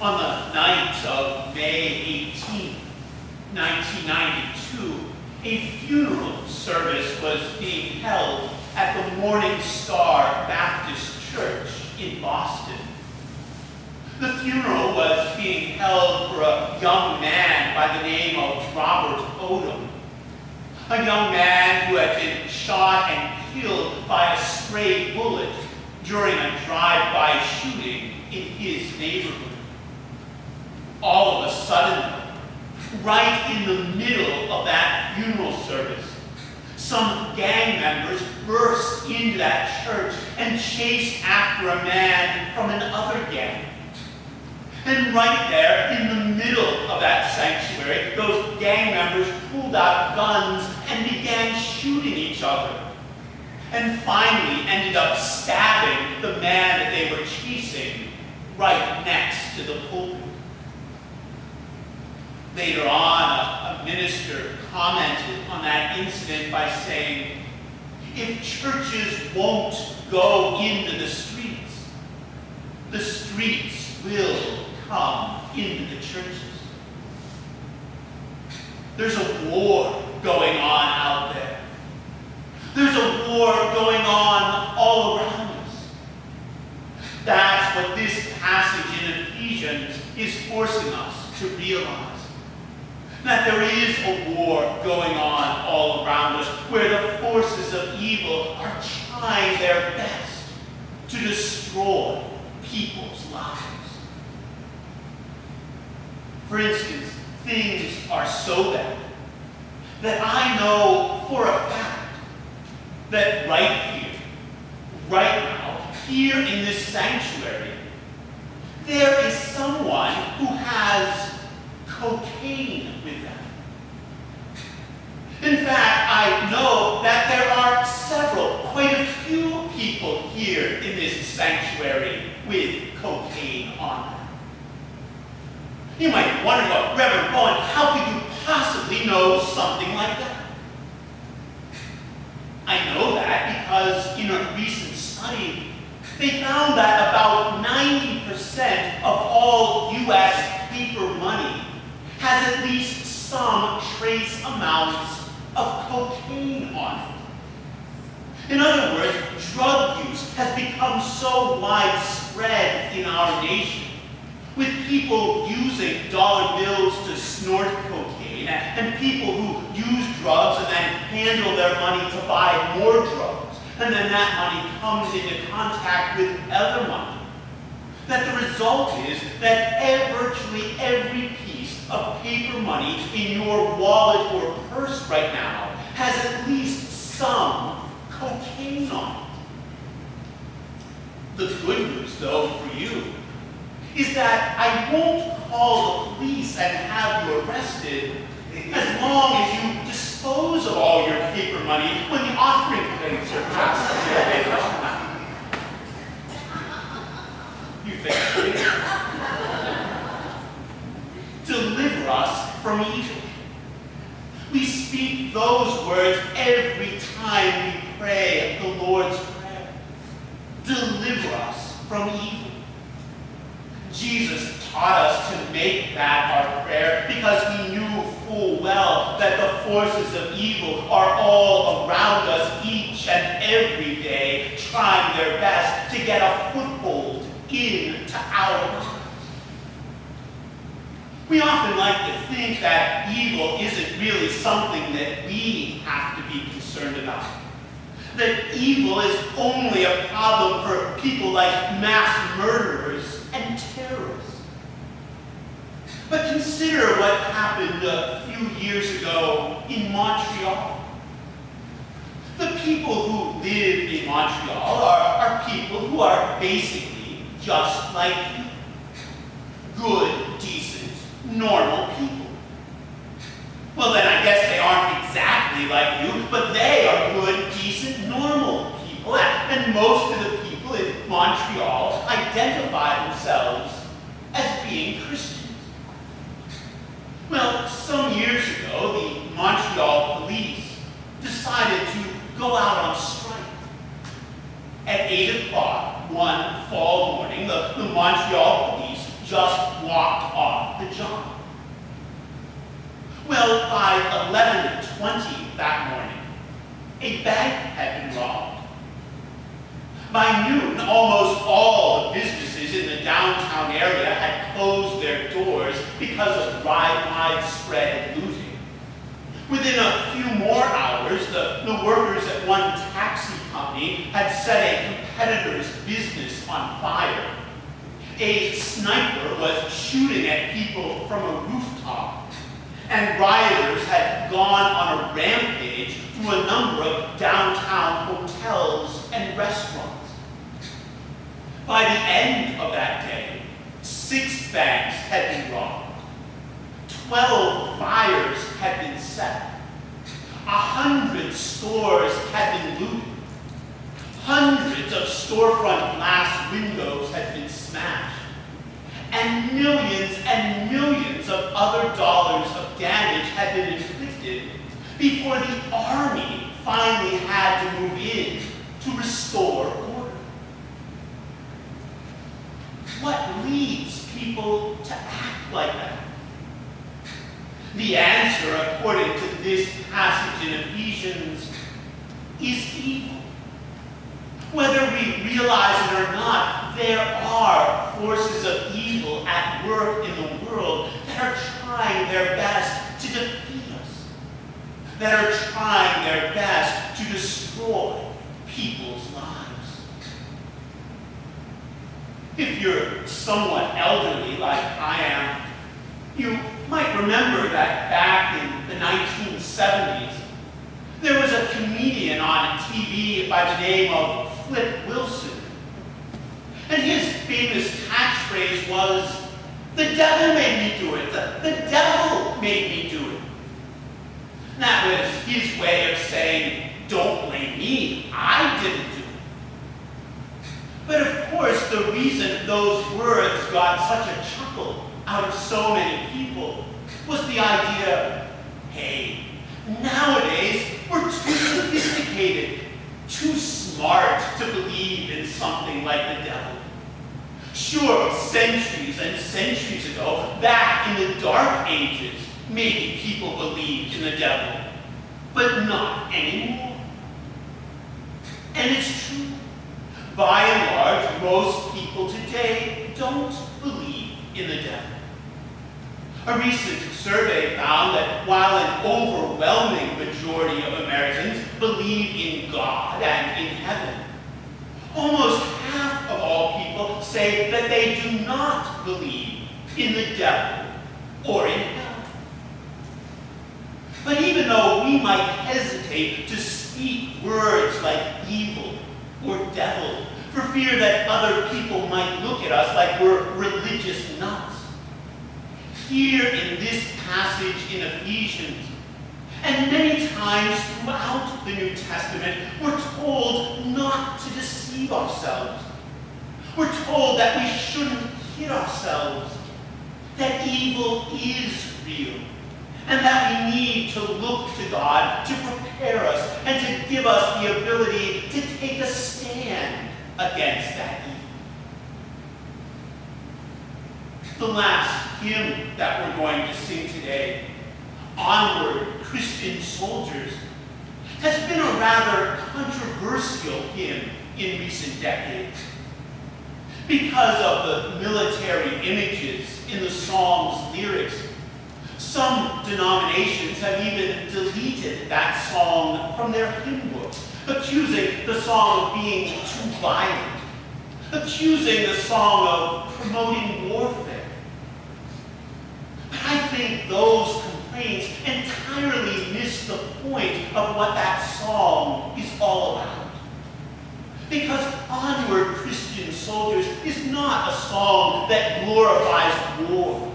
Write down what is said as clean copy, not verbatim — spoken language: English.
On the night of May 18, 1992, a funeral service was being held at the Morning Star Baptist Church in Boston. The funeral was being held for a young man by the name of Robert Odom, a young man who had been shot and killed by a stray bullet during a drive-by shooting in his neighborhood. All of a sudden, right in the middle of that funeral service, some gang members burst into that church and chased after a man from another gang. And right there, in the middle of that sanctuary, those gang members pulled out guns and began shooting each other. And finally ended up stabbing the man that they were chasing right next to the pulpit. Later on, a minister commented on that incident by saying, if churches won't go into the streets will come into the churches. There's a war going on out there. There's a war going on all around us. That's what this passage in Ephesians is forcing us to realize. That there is a war going on all around us where the forces of evil are trying their best to destroy people's lives. For instance, things are so bad that I know for a fact that right here, right now, here in this sanctuary, there is someone who has cocaine with them. In fact, I know that there are quite a few people here in this sanctuary with cocaine on them. You might wonder, well, Reverend Bowen, how could you possibly know something like that? I know that because in a recent study, they found that about 90% of all U.S. paper money has at least some trace amounts of cocaine on it. In other words, drug use has become so widespread in our nation, with people using dollar bills to snort cocaine, and people who use drugs and then handle their money to buy more drugs, and then that money comes into contact with other money, that the result is that virtually every piece of paper money in your wallet or purse right now has at least some cocaine on it. The good news, though, for you is that I won't call the police and have you arrested as long as you dispose of all your paper money when the offering plates are passed. You think? Deliver us from evil. We speak those words every time we pray the Lord's Prayer. Deliver us from evil. Jesus taught us to make that our prayer because he knew full well that the forces of evil are all around us each and every day, trying their best to get a foothold into our lives. We often like to think that evil isn't really something that we have to be concerned about. That evil is only a problem for people like mass murderers and terrorists. But consider what happened a few years ago in Montreal. The people who live in Montreal are people who are basically just like you. Good, decent, normal people. Well, then I guess they aren't exactly like you, but they are good, decent, normal people. And most of the people in Montreal identify themselves as being Christians. Well, some years ago, the Montreal police decided to go out on strike. At 8 o'clock one fall morning, the Montreal police just walked off the job. Well, by 11:20 that morning, a bank had been robbed. By noon, almost all the businesses in the downtown area had closed their doors because of widespread looting. Within a few more hours, the workers at one taxi company had set a competitor's business on fire. A sniper was shooting at people from a rooftop, and rioters had gone on a rampage through a number of downtown hotels and restaurants. By the end of that day, 6 banks had been robbed. 12 fires had been set. 100 stores had been looted. Hundreds of storefront glass windows had been smashed. And millions of other dollars of damage had been inflicted before the army finally had to move in to restore order. What leads people to act like that? The answer, according to this passage in Ephesians, is evil. Whether we realize it or not, there are forces of evil at work in the world that are trying their best to defeat us, that are trying their best to destroy people's lives. If you're somewhat elderly like I am, you might remember that back in the 1970s, there was a comedian on TV by the name of Flip Wilson. And his famous catchphrase was, "The devil made me do it. The devil made me do it." And that was his way of saying, "Don't blame me. I didn't do it." But of course, the reason those words got such a chuckle out of so many people was the idea, hey, nowadays we're too sophisticated, too smart to believe in something like the devil. Sure, centuries and centuries ago, back in the Dark Ages, maybe people believed in the devil, but not anymore. And it's true. By and large, most people today don't believe in the devil. A recent survey found that while an overwhelming majority of Americans believe in God and in heaven, almost half of all people say that they do not believe in the devil or in hell. But even though we might hesitate to speak words like evil or devil for fear that other people might look at us like we're religious nuts, here in this passage in Ephesians, and many times throughout the New Testament, we're told not to deceive ourselves. We're told that we shouldn't kid ourselves, that evil is real, and that we need to look to God to prepare us and to give us the ability to take a stand against that evil. The last hymn that we're going to sing today, Onward, Christian Soldiers, has been a rather controversial hymn in recent decades. Because of the military images in the song's lyrics, some denominations have even deleted that song from their hymn books, accusing the song of being too violent, accusing the song of promoting warfare. But I think those complaints entirely miss the point of what that song is all about. Because Onward, Christian Soldiers is not a song that glorifies war